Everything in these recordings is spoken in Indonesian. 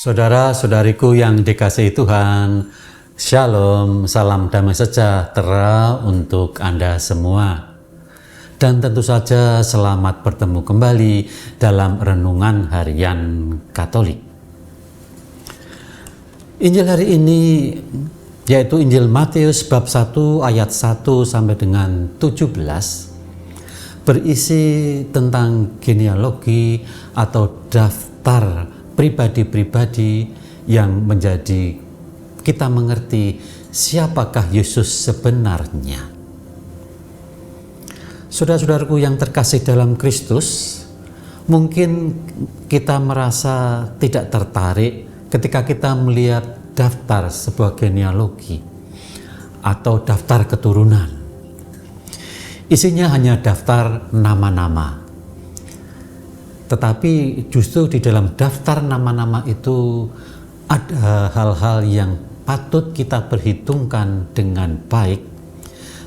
Saudara-saudariku yang dikasihi Tuhan, Shalom, salam damai sejahtera untuk Anda semua. Dan tentu saja selamat bertemu kembali dalam Renungan Harian Katolik. Injil hari ini yaitu Injil Matius bab 1 ayat 1 sampai dengan 17 berisi tentang genealogi atau daftar pribadi-pribadi yang menjadi kita mengerti siapakah Yesus sebenarnya. Saudara-saudaraku yang terkasih dalam Kristus, mungkin kita merasa tidak tertarik ketika kita melihat daftar sebuah genealogi atau daftar keturunan. Isinya hanya daftar nama-nama. Tetapi justru di dalam daftar nama-nama itu ada hal-hal yang patut kita perhitungkan dengan baik,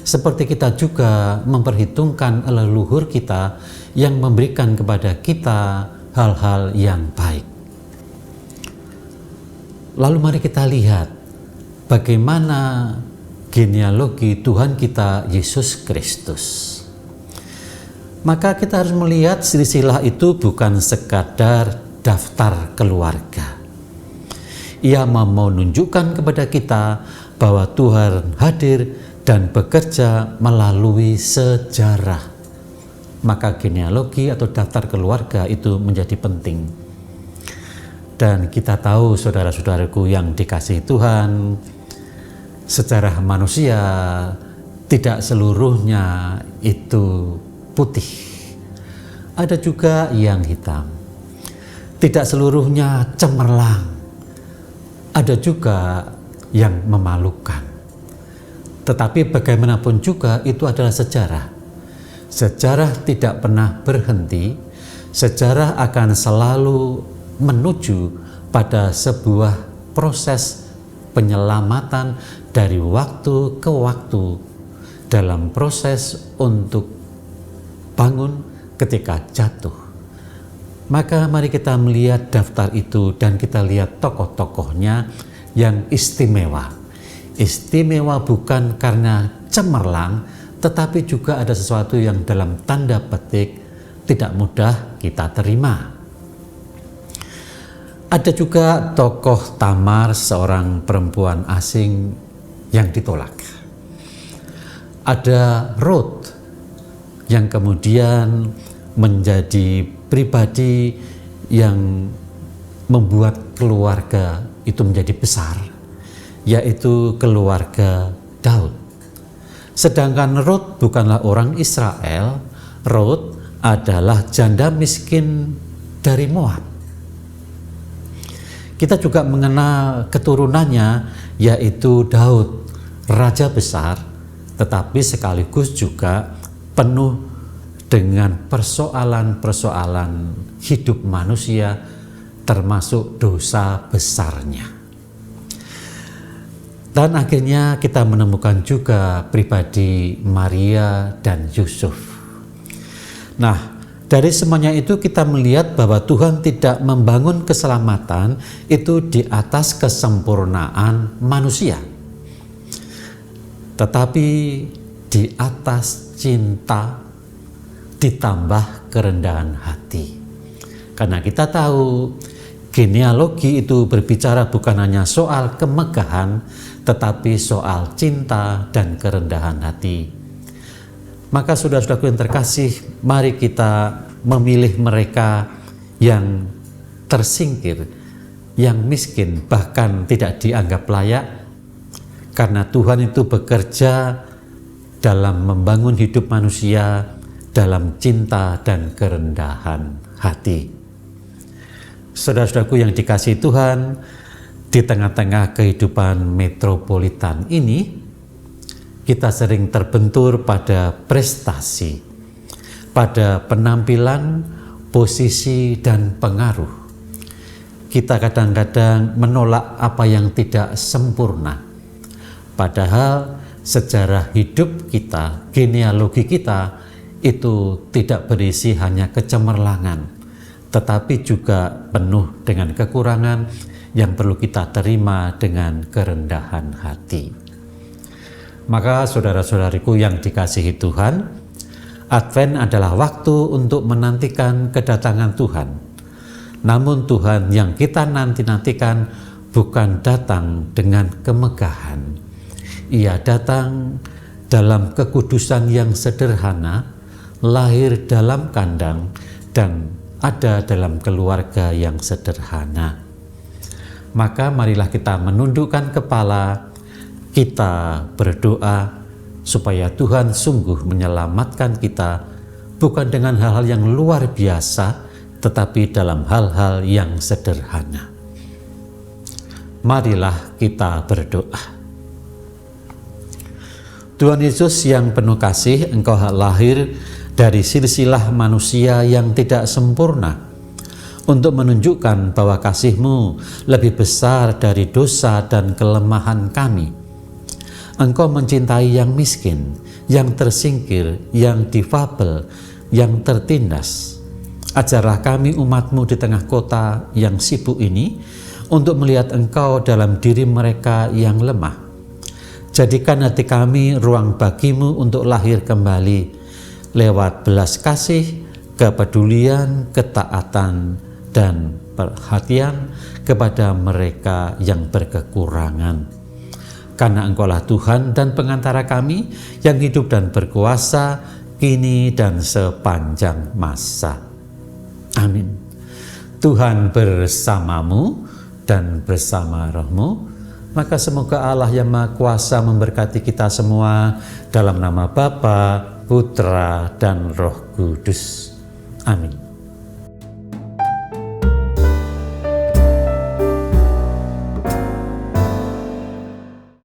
seperti kita juga memperhitungkan leluhur kita yang memberikan kepada kita hal-hal yang baik. Lalu mari kita lihat bagaimana genealogi Tuhan kita Yesus Kristus. Maka kita harus melihat silsilah itu bukan sekadar daftar keluarga. Ia mau menunjukkan kepada kita bahwa Tuhan hadir dan bekerja melalui sejarah. Maka genealogi atau daftar keluarga itu menjadi penting. Dan kita tahu saudara-saudaraku yang dikasihi Tuhan, sejarah manusia tidak seluruhnya itu putih, ada juga yang hitam. Tidak seluruhnya cemerlang, ada juga yang memalukan. Tetapi bagaimanapun juga itu adalah sejarah. Sejarah tidak pernah berhenti. Sejarah akan selalu menuju pada sebuah proses penyelamatan dari waktu ke waktu dalam proses untuk bangun ketika jatuh. Maka mari kita melihat daftar itu dan kita lihat tokoh-tokohnya yang istimewa. Istimewa bukan karena cemerlang, tetapi juga ada sesuatu yang dalam tanda petik tidak mudah kita terima. Ada juga tokoh Tamar, seorang perempuan asing yang ditolak. Ada Ruth yang kemudian menjadi pribadi yang membuat keluarga itu menjadi besar, yaitu keluarga Daud. Sedangkan Ruth bukanlah orang Israel. Ruth adalah janda miskin dari Moab. Kita juga mengenal keturunannya, yaitu Daud, raja besar, tetapi sekaligus juga penuh dengan persoalan-persoalan hidup manusia, termasuk dosa besarnya. Dan akhirnya kita menemukan juga pribadi Maria dan Yusuf. Nah, dari semuanya itu kita melihat bahwa Tuhan tidak membangun keselamatan itu di atas kesempurnaan manusia, tetapi di atas cinta ditambah kerendahan hati. Karena kita tahu genealogi itu berbicara bukan hanya soal kemegahan, tetapi soal cinta dan kerendahan hati. Maka saudara-saudaraku yang terkasih, mari kita memilih mereka yang tersingkir, yang miskin, bahkan tidak dianggap layak, karena Tuhan itu bekerja dalam membangun hidup manusia dalam cinta dan kerendahan hati. Saudara-saudaraku yang dikasihi Tuhan, di tengah-tengah kehidupan metropolitan ini, kita sering terbentur pada prestasi, pada penampilan, posisi, dan pengaruh. Kita kadang-kadang menolak apa yang tidak sempurna. Padahal sejarah hidup kita, genealogi kita itu tidak berisi hanya kecemerlangan, tetapi juga penuh dengan kekurangan yang perlu kita terima dengan kerendahan hati. Maka saudara-saudariku yang dikasihi Tuhan, Advent adalah waktu untuk menantikan kedatangan Tuhan. Namun Tuhan yang kita nanti-nantikan bukan datang dengan kemegahan. Ia datang dalam kekudusan yang sederhana, lahir dalam kandang, dan ada dalam keluarga yang sederhana. Maka marilah kita menundukkan kepala, kita berdoa supaya Tuhan sungguh menyelamatkan kita, bukan dengan hal-hal yang luar biasa, tetapi dalam hal-hal yang sederhana. Marilah kita berdoa. Tuhan Yesus yang penuh kasih, Engkau lahir dari silsilah manusia yang tidak sempurna, untuk menunjukkan bahwa kasih-Mu lebih besar dari dosa dan kelemahan kami. Engkau mencintai yang miskin, yang tersingkir, yang difabel, yang tertindas. Ajarlah kami umat-Mu di tengah kota yang sibuk ini, untuk melihat Engkau dalam diri mereka yang lemah. Jadikan hati kami ruang bagi-Mu untuk lahir kembali, lewat belas kasih, kepedulian, ketaatan, dan perhatian kepada mereka yang berkekurangan. Karena Engkaulah Tuhan dan pengantara kami yang hidup dan berkuasa kini dan sepanjang masa. Amin. Tuhan bersamamu dan bersama rohmu. Maka semoga Allah yang Maha Kuasa memberkati kita semua dalam nama Bapa, Putra, dan Roh Kudus. Amin.